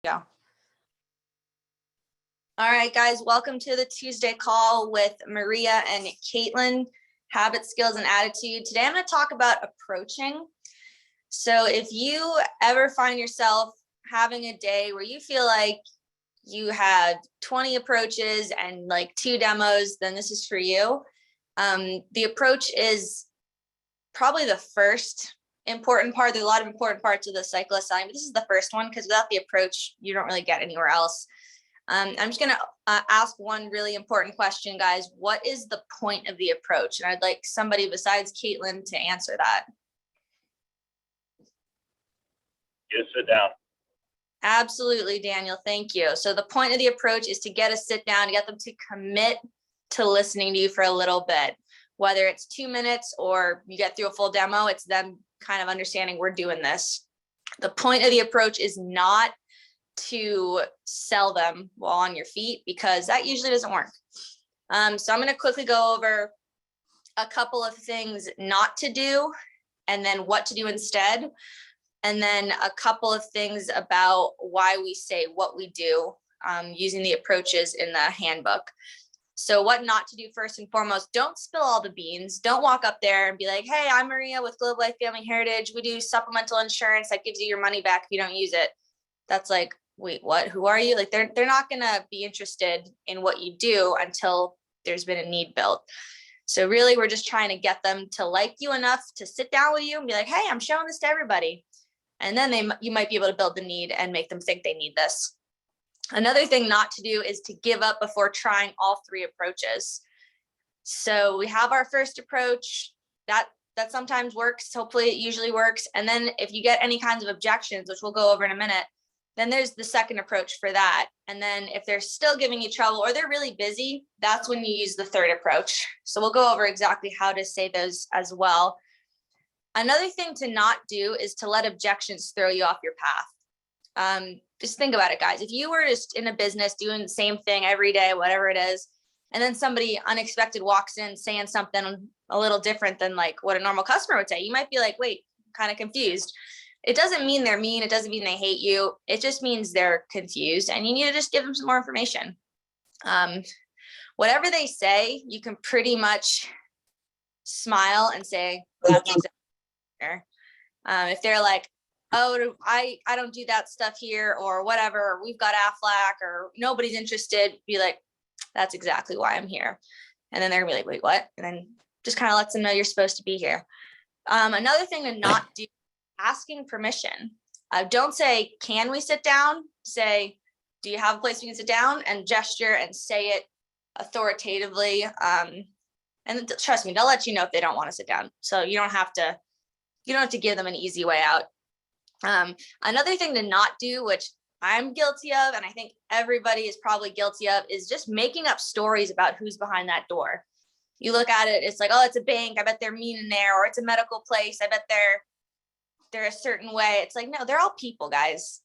Yeah. All right, guys, welcome to the Tuesday call with Maria and Caitlin, habit, skills, and attitude. Today I'm going to talk about approaching. So if you ever find yourself having a day where you feel like you had 20 approaches and like 2 demos, then this is for you. The approach is probably the first important part. There's a lot of important parts of the cycle of selling, but this is the first one because without the approach, you don't really get anywhere else. I'm just going to ask one really important question, guys. What is the point of the approach? And I'd like somebody besides Caitlin to answer that. Just sit down. Absolutely, Daniel. Thank you. So the point of the approach is to get a sit down, to get them to commit to listening to you for a little bit, whether it's 2 minutes or you get through a full demo. It's them kind of understanding we're doing this. The point of the approach is not to sell them while on your feet, because that usually doesn't work. So I'm going to quickly go over a couple of things not to do and then what to do instead. And then a couple of things about why we say what we do using the approaches in the handbook. So what not to do first and foremost, don't spill all the beans. Don't walk up there and be like, hey, I'm Maria with Global Life Family Heritage. We do supplemental insurance that gives you your money back if you don't use it. That's like, wait, what? Who are you? Like they're not going to be interested in what you do until there's been a need built. So really, we're just trying to get them to like you enough to sit down with you and be like, hey, I'm showing this to everybody. And then you might be able to build the need and make them think they need this. Another thing not to do is to give up before trying all 3 approaches. So we have our first approach that sometimes works. Hopefully it usually works. And then if you get any kinds of objections, which we'll go over in a minute, then there's the second approach for that. And then if they're still giving you trouble or they're really busy, that's when you use the third approach. So we'll go over exactly how to say those as well. Another thing to not do is to let objections throw you off your path. Just think about it, guys. If you were just in a business doing the same thing every day, whatever it is, and then somebody unexpected walks in saying something a little different than like what a normal customer would say, you might be like, wait, I'm kind of confused. It doesn't mean they're mean. It doesn't mean they hate you. It just means they're confused and you need to just give them some more information. Whatever they say, you can pretty much smile and say, that's exactly fair. If they're like, oh, I don't do that stuff here or whatever, or we've got Aflac or nobody's interested, be like, that's exactly why I'm here. And then they're gonna be like, wait, what? And then just kind of lets them know you're supposed to be here. Another thing to not do, asking permission. Don't say, can we sit down? Say, do you have a place we can sit down? And gesture and say it authoritatively. And trust me, they'll let you know if they don't want to sit down. So you don't have to give them an easy way out. Another thing to not do, which I'm guilty of, and I think everybody is probably guilty of, is just making up stories about who's behind that door. You look at it, it's like, oh, it's a bank. I bet they're mean in there. Or it's a medical place. I bet they're a certain way. It's like, no, they're all people, guys.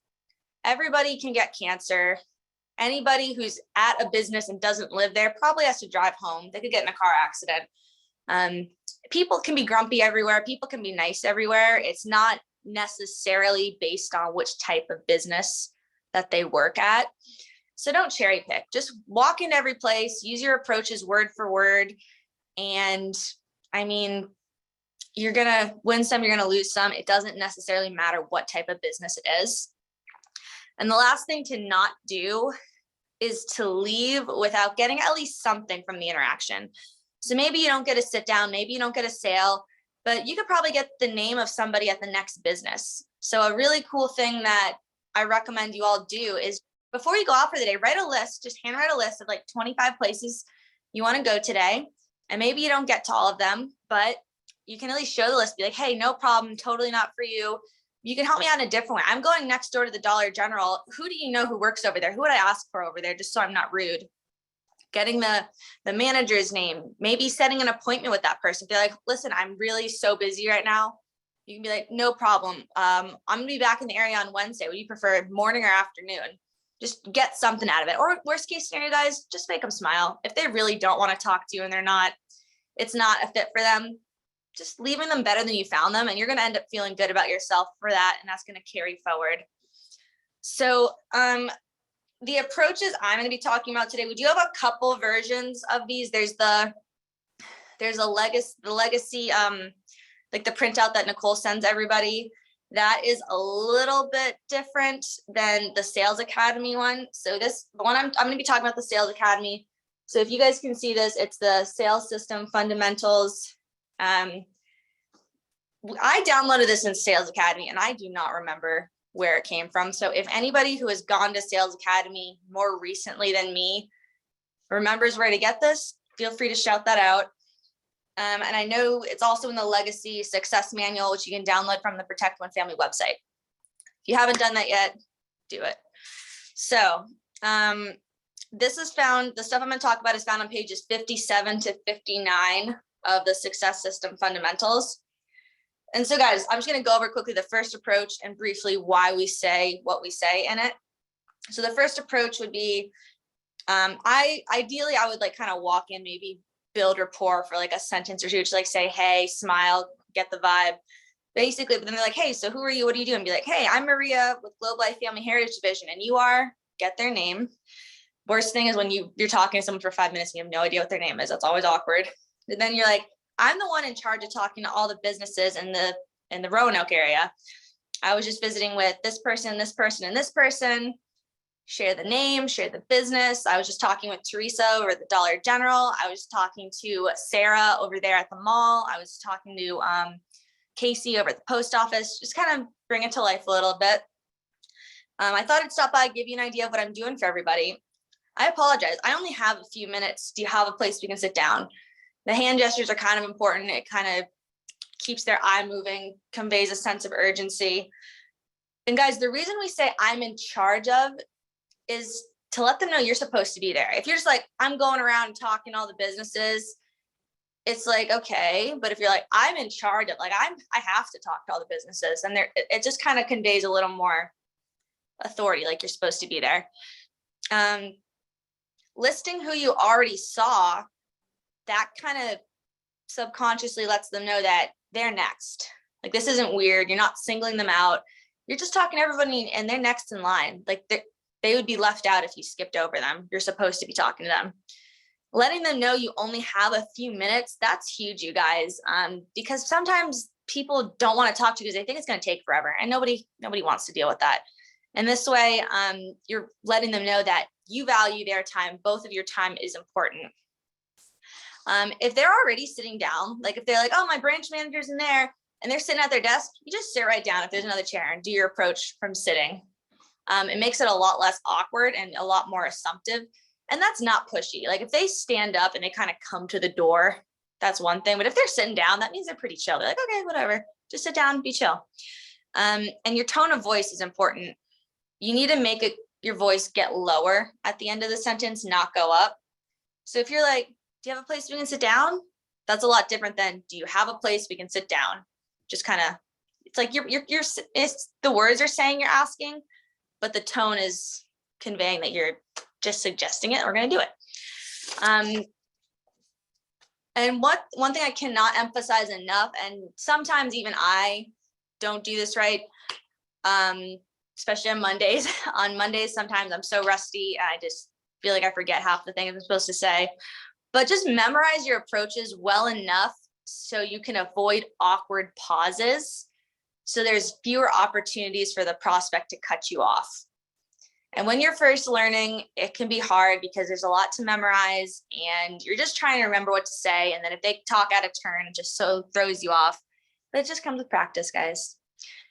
Everybody can get cancer. Anybody who's at a business and doesn't live there probably has to drive home. They could get in a car accident. People can be grumpy everywhere. People can be nice everywhere. It's not necessarily based on which type of business that they work at. So don't cherry pick. Just walk into every place, use your approaches word for word. And I mean, you're going to win some, you're going to lose some. It doesn't necessarily matter what type of business it is. And the last thing to not do is to leave without getting at least something from the interaction. So maybe you don't get a sit down, maybe you don't get a sale, but you could probably get the name of somebody at the next business. So a really cool thing that I recommend you all do is before you go out for the day, write a list, just handwrite a list of like 25 places you want to go today. And maybe you don't get to all of them, but you can at least show the list, be like, hey, no problem, totally not for you. You can help me out in a different way. I'm going next door to the Dollar General. Who do you know who works over there? Who would I ask for over there? Just so I'm not rude. Getting the manager's name, maybe setting an appointment with that person. Be like, listen, I'm really so busy right now. You can be like, no problem. I'm gonna be back in the area on Wednesday. Would you prefer morning or afternoon? Just get something out of it. Or worst case scenario, guys, just make them smile. If they really don't want to talk to you and it's not a fit for them, just leaving them better than you found them. And you're going to end up feeling good about yourself for that. And that's going to carry forward. So the approaches I'm going to be talking about today, we do have a couple versions of these. There's a legacy, like the printout that Nicole sends everybody. That is a little bit different than the Sales Academy one. So the one I'm going to be talking about the Sales Academy. So if you guys can see this, it's the sales system fundamentals. I downloaded this in Sales Academy and I do not remember where it came from. So if anybody who has gone to Sales Academy more recently than me remembers where to get this, feel free to shout that out. And I know it's also in the Legacy Success Manual, which you can download from the Protect One Family website. If you haven't done that yet, do it. So this is found, the stuff I'm going to talk about is found on pages 57 to 59 of the Success System Fundamentals. And so guys, I'm just going to go over quickly the first approach and briefly why we say what we say in it. So the first approach would be, ideally I would like kind of walk in, maybe build rapport for like a sentence or two, to like say, hey, smile, get the vibe, basically. But then they're like, hey, so who are you? What do you do? And be like, hey, I'm Maria with Globe Life Family Heritage Division, and you are, get their name. Worst thing is when you're talking to someone for 5 minutes and you have no idea what their name is. That's always awkward. And then you're like, I'm the one in charge of talking to all the businesses in the Roanoke area. I was just visiting with this person, this person, and this person. Share the name, share the business. I was just talking with Teresa over at the Dollar General. I was talking to Sarah over there at the mall. I was talking to Casey over at the post office. Just kind of bring it to life a little bit. I thought I'd stop by, give you an idea of what I'm doing for everybody. I apologize. I only have a few minutes. Do you have a place we can sit down? The hand gestures are kind of important. It kind of keeps their eye moving, conveys a sense of urgency. And guys, the reason we say I'm in charge of is to let them know you're supposed to be there. If you're just like, I'm going around talking to all the businesses, it's like, okay. But if you're like, I'm in charge of, like, I have to talk to all the businesses, and it just kind of conveys a little more authority, like you're supposed to be there. Listing who you already saw, that kind of subconsciously lets them know that they're next. Like, this isn't weird. You're not singling them out. You're just talking to everybody and they're next in line. Like, they would be left out if you skipped over them. You're supposed to be talking to them. Letting them know you only have a few minutes, that's huge, you guys, because sometimes people don't want to talk to you because they think it's going to take forever, and nobody wants to deal with that. And this way, you're letting them know that you value their time. Both of your time is important. If they're already sitting down, like if they're like, oh, my branch manager's in there, and they're sitting at their desk, you just sit right down if there's another chair and do your approach from sitting. It makes it a lot less awkward and a lot more assumptive. And that's not pushy. Like if they stand up and they kind of come to the door, that's one thing. But if they're sitting down, that means they're pretty chill. They're like, okay, whatever, just sit down, be chill. And your tone of voice is important. You need to make your voice get lower at the end of the sentence, not go up. So if you're like, do you have a place we can sit down? That's a lot different than, do you have a place we can sit down? Just kind of, it's like it's the words are saying you're asking, but the tone is conveying that you're just suggesting it. We're going to do it. And one thing I cannot emphasize enough, and sometimes even I don't do this right, especially on Mondays. On Mondays, sometimes I'm so rusty, I just feel like I forget half the things I'm supposed to say. But just memorize your approaches well enough so you can avoid awkward pauses. So there's fewer opportunities for the prospect to cut you off. And when you're first learning, it can be hard because there's a lot to memorize and you're just trying to remember what to say. And then if they talk out of turn, it just so throws you off. But it just comes with practice, guys.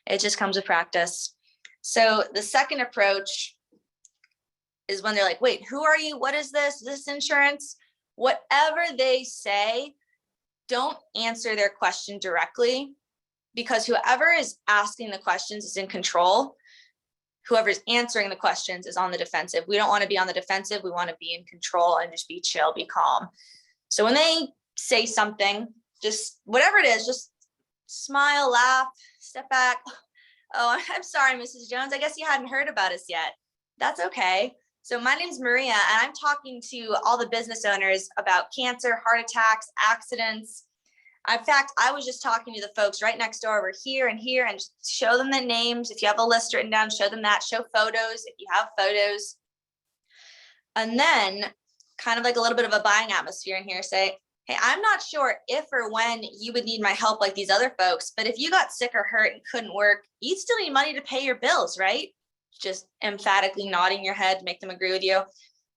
It just comes with practice. So the second approach is when they're like, wait, who are you? What is this? Is this insurance? Whatever they say, don't answer their question directly, because whoever is asking the questions is in control. Whoever's answering the questions is on the defensive. We don't want to be on the defensive. We want to be in control and just be chill, be calm. So when they say something, just whatever it is, just smile, laugh, step back. Oh, I'm sorry, Mrs. Jones. I guess you hadn't heard about us yet. That's okay. So my name's Maria, and I'm talking to all the business owners about cancer, heart attacks, accidents. In fact, I was just talking to the folks right next door over here and here, and just show them the names. If you have a list written down, show them that, show photos if you have photos. And then kind of like a little bit of a buying atmosphere in here, say, hey, I'm not sure if or when you would need my help like these other folks, but if you got sick or hurt and couldn't work, you'd still need money to pay your bills, right? Just emphatically nodding your head to make them agree with you.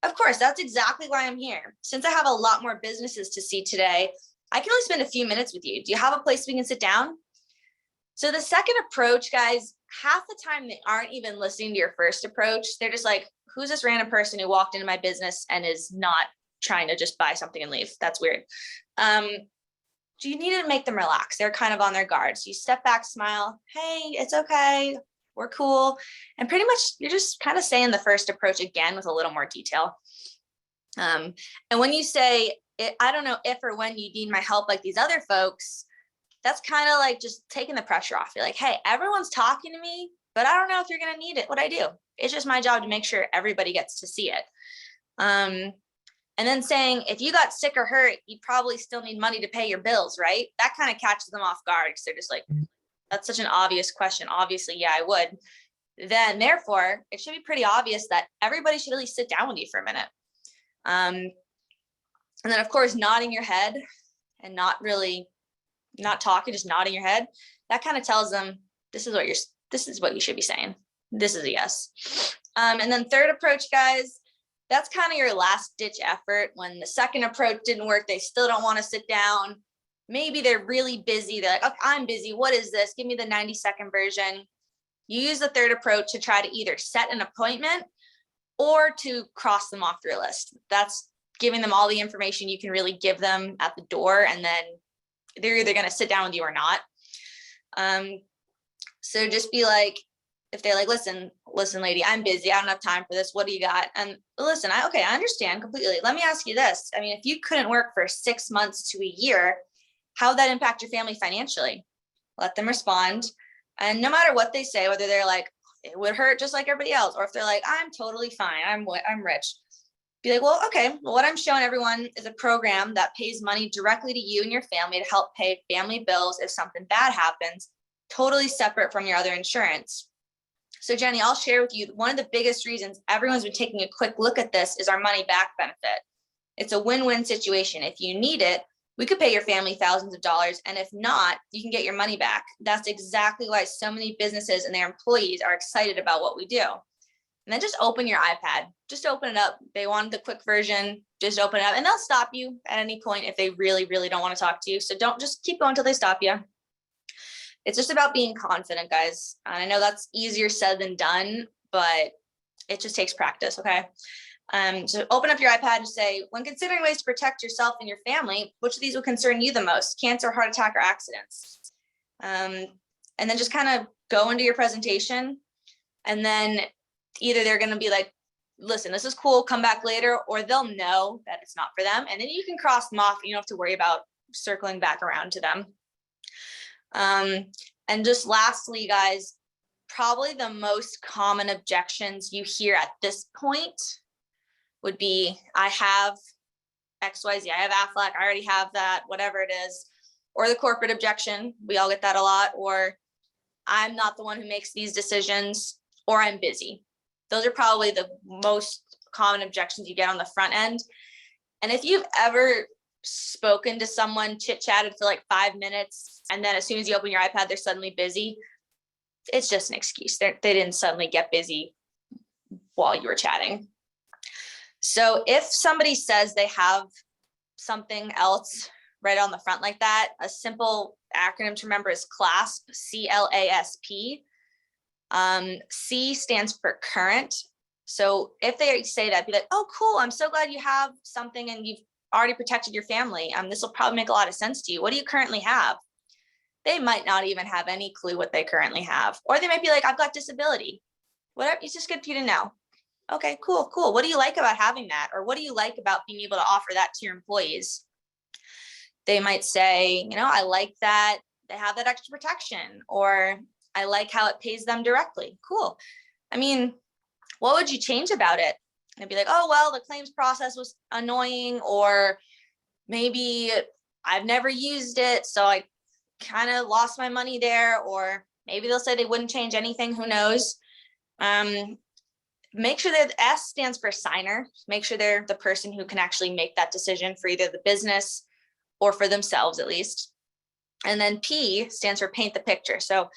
Of course, that's exactly why I'm here. Since I have a lot more businesses to see today, I can only spend a few minutes with you. Do you have a place we can sit down? So the second approach, guys, half the time they aren't even listening to your first approach. They're just like, who's this random person who walked into my business and is not trying to just buy something and leave? That's weird. Do you need to make them relax? They're kind of on their guard. So you step back, smile. Hey, it's okay. We're cool. And pretty much you're just kind of saying the first approach again with a little more detail. And when you say, I don't know if or when you need my help like these other folks, that's kind of like just taking the pressure off. You're like, hey, everyone's talking to me, but I don't know if you're going to need it. What I do, it's just my job to make sure everybody gets to see it. And then saying, if you got sick or hurt, you probably still need money to pay your bills, right? That kind of catches them off guard because they're just like, that's such an obvious question. Obviously, yeah, I would. Then, therefore, it should be pretty obvious that everybody should at least sit down with you for a minute. And then, of course, nodding your head and not talking, just nodding your head. That kind of tells them this is what you should be saying. This is a yes. And then third approach, guys, that's kind of your last ditch effort. When the second approach didn't work, they still don't want to sit down. Maybe they're really busy. They're like, okay, I'm busy. What is this? Give me the 90-second version. You use the third approach to try to either set an appointment or to cross them off your list. That's giving them all the information you can really give them at the door, and then they're either going to sit down with you or not. So just be like, if they're like, listen, lady, I'm busy. I don't have time for this. What do you got? And listen, I understand completely. Let me ask you this. I mean, if you couldn't work for 6 months to a year, how would that impact your family financially? Let them respond. And no matter what they say, whether they're like, it would hurt just like everybody else, or if they're like, I'm totally fine, I'm rich. Be like, well, okay, well, what I'm showing everyone is a program that pays money directly to you and your family to help pay family bills if something bad happens, totally separate from your other insurance. So Jenny, I'll share with you, one of the biggest reasons everyone's been taking a quick look at this is our money back benefit. It's a win-win situation. If you need it, we could pay your family thousands of dollars. And if not, you can get your money back. That's exactly why so many businesses and their employees are excited about what we do. And then just open your iPad, just open it up. They wanted the quick version, just open it up, and they'll stop you at any point if they really, really don't want to talk to you. So don't just keep going until they stop you. It's just about being confident, guys. And I know that's easier said than done, but it just takes practice, okay? So open up your iPad and say, when considering ways to protect yourself and your family, which of these will concern you the most? Cancer, heart attack, or accidents? And then just kind of go into your presentation, and then either they're going to be like, listen, this is cool, come back later, or they'll know that it's not for them. And then you can cross them off. You don't have to worry about circling back around to them. And just lastly, guys, probably the most common objections you hear at this point would be, I have XYZ, I have Aflac, I already have that, whatever it is, or the corporate objection. We all get that a lot, or I'm not the one who makes these decisions, or I'm busy. Those are probably the most common objections you get on the front end. And if you've ever spoken to someone, chit-chatted for like 5 minutes, and then as soon as you open your iPad, they're suddenly busy, it's just an excuse. They didn't suddenly get busy while you were chatting. So if somebody says they have something else right on the front like that, a simple acronym to remember is CLASP, C-L-A-S-P. C stands for current. So if they say that, be like, oh, cool, I'm so glad you have something and you've already protected your family. This will probably make a lot of sense to you. What do you currently have? They might not even have any clue what they currently have. Or they might be like, I've got disability. Whatever, it's just good for you to know. Okay, cool. What do you like about having that? Or what do you like about being able to offer that to your employees? They might say, I like that they have that extra protection, or I like how it pays them directly. Cool. What would you change about it? They'd be like, oh, well, the claims process was annoying, or maybe I've never used it, so I kind of lost my money there. Or maybe they'll say they wouldn't change anything, who knows. Make sure that S stands for signer. Make sure they're the person who can actually make that decision for either the business or for themselves at least. And then P stands for paint the picture. So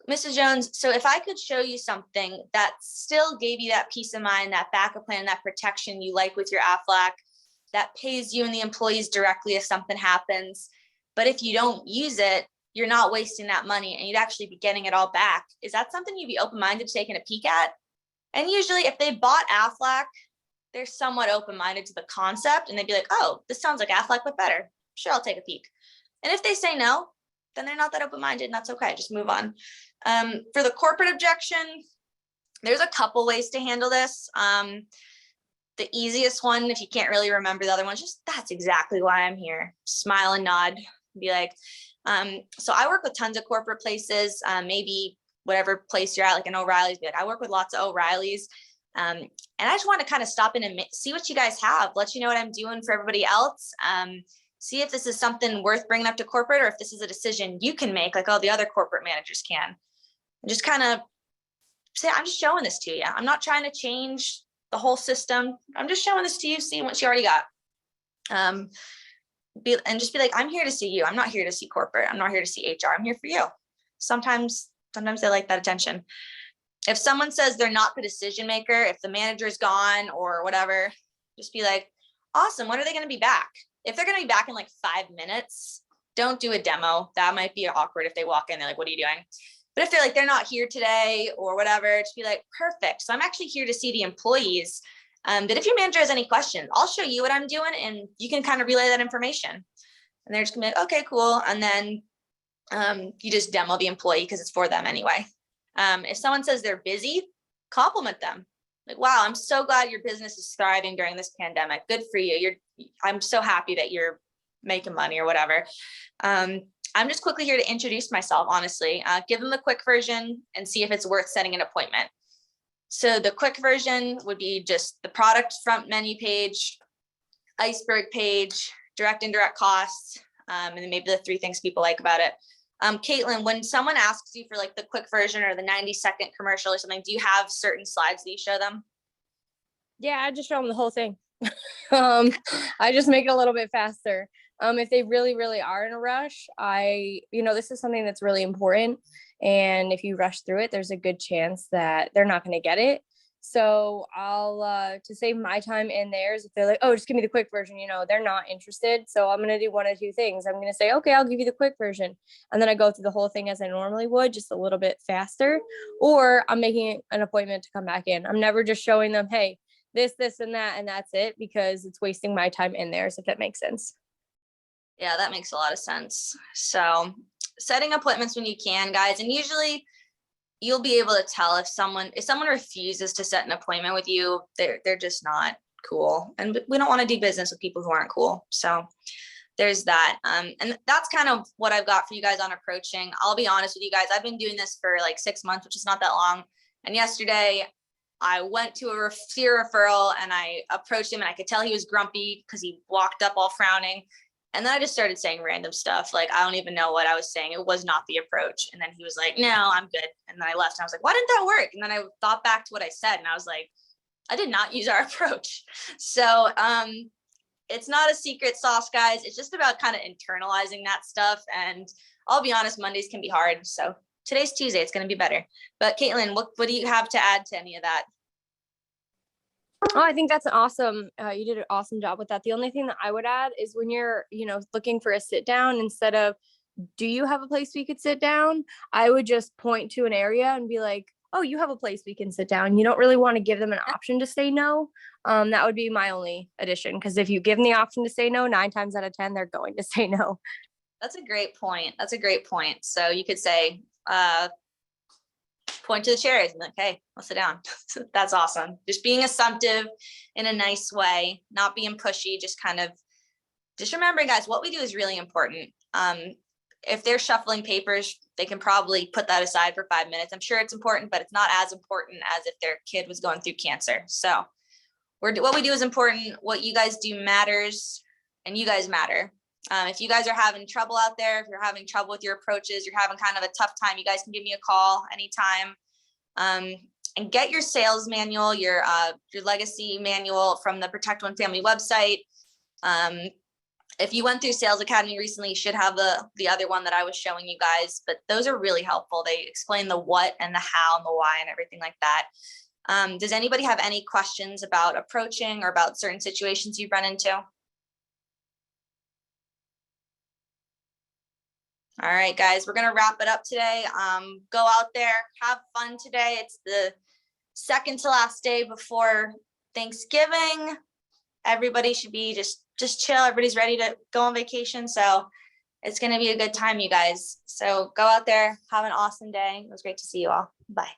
Mrs. Jones, so if I could show you something that still gave you that peace of mind, that backup plan, that protection you like with your AFLAC, that pays you and the employees directly if something happens, but if you don't use it, you're not wasting that money and you'd actually be getting it all back. Is that something you'd be open-minded to taking a peek at? And usually if they bought AFLAC, they're somewhat open-minded to the concept and they'd be like, oh, this sounds like AFLAC, but better. Sure, I'll take a peek. And if they say no, then they're not that open-minded and that's okay, just move on. For the corporate objection, there's a couple ways to handle this. The easiest one, if you can't really remember the other ones, just that's exactly why I'm here. Smile and nod, be like, so I work with tons of corporate places, maybe whatever place you're at, like an O'Reilly's, be like, I work with lots of O'Reilly's. And I just want to kind of stop in and see what you guys have, let you know what I'm doing for everybody else. See if this is something worth bringing up to corporate or if this is a decision you can make like all the other corporate managers can. And just kind of say, I'm just showing this to you. I'm not trying to change the whole system. I'm just showing this to you, seeing what you already got. And just be like, I'm here to see you. I'm not here to see corporate. I'm not here to see HR. I'm here for you. Sometimes they like that attention. If someone says they're not the decision maker, if the manager's gone or whatever, just be like, awesome. When are they going to be back? If they're going to be back in like 5 minutes, don't do a demo. That might be awkward if they walk in, they're like, what are you doing? But if they're like, they're not here today or whatever, just be like, perfect. So I'm actually here to see the employees. But if your manager has any questions, I'll show you what I'm doing and you can kind of relay that information. And they're just gonna be like, okay, cool. And then you just demo the employee because it's for them anyway. If someone says they're busy, compliment them. Like, wow, I'm so glad your business is thriving during this pandemic. Good for you. I'm so happy that you're making money or whatever. I'm just quickly here to introduce myself, honestly. Give them the quick version and see if it's worth setting an appointment. So the quick version would be just the product front menu page, iceberg page, direct indirect costs, and then maybe the 3 things people like about it. Caitlin, when someone asks you for like the quick version or the 90-second commercial or something, do you have certain slides that you show them? Yeah, I just show them the whole thing. I just make it a little bit faster. If they really, really are in a rush, this is something that's really important. And if you rush through it, there's a good chance that they're not going to get it. So I'll, to save my time and theirs, if they're like, oh, just give me the quick version, they're not interested. So I'm going to do one of 2 things. I'm going to say, okay, I'll give you the quick version. And then I go through the whole thing as I normally would, just a little bit faster, or I'm making an appointment to come back in. I'm never just showing them, hey, this, and that, and that's it, because it's wasting my time in theirs, if that makes sense. Yeah, that makes a lot of sense. So setting appointments when you can, guys, and usually you'll be able to tell if someone refuses to set an appointment with you, they're just not cool. And we don't want to do business with people who aren't cool. So there's that. And that's kind of what I've got for you guys on approaching. I'll be honest with you guys. I've been doing this for like 6 months, which is not that long. And yesterday I went to a referral and I approached him and I could tell he was grumpy because he walked up all frowning. And then I just started saying random stuff. Like, I don't even know what I was saying. It was not the approach. And then he was like, no, I'm good. And then I left and I was like, why didn't that work? And then I thought back to what I said and I was like, I did not use our approach. So it's not a secret sauce, guys. It's just about kind of internalizing that stuff. And I'll be honest, Mondays can be hard. So today's Tuesday, it's going to be better. But Caitlin, what do you have to add to any of that? Oh, I think that's awesome. You did an awesome job with that. The only thing that I would add is when you're, looking for a sit down, instead of, do you have a place we could sit down? I would just point to an area and be like, oh, you have a place we can sit down. You don't really want to give them an option to say no. That would be my only addition. Because if you give them the option to say no, 9 times out of 10, they're going to say no. That's a great point. So you could say, point to the chairs and like, hey, let's sit down. That's awesome. Just being assumptive in a nice way, not being pushy, just remembering, guys, what we do is really important. If they're shuffling papers, they can probably put that aside for 5 minutes. I'm sure it's important, but it's not as important as if their kid was going through cancer. So what we do is important. What you guys do matters, and you guys matter. If you guys are having trouble out there, if you're having trouble with your approaches, you're having kind of a tough time, you guys can give me a call anytime. And get your sales manual, your legacy manual from the Protect One Family website. If you went through Sales Academy recently, you should have the other one that I was showing you guys, but those are really helpful. They explain the what and the how and the why and everything like that. Does anybody have any questions about approaching or about certain situations you've run into? All right, guys, we're gonna wrap it up today. Go out there, have fun today. It's the second to last day before Thanksgiving. Everybody should be just chill. Everybody's ready to go on vacation. So it's gonna be a good time, you guys. So go out there, have an awesome day. It was great to see you all. Bye.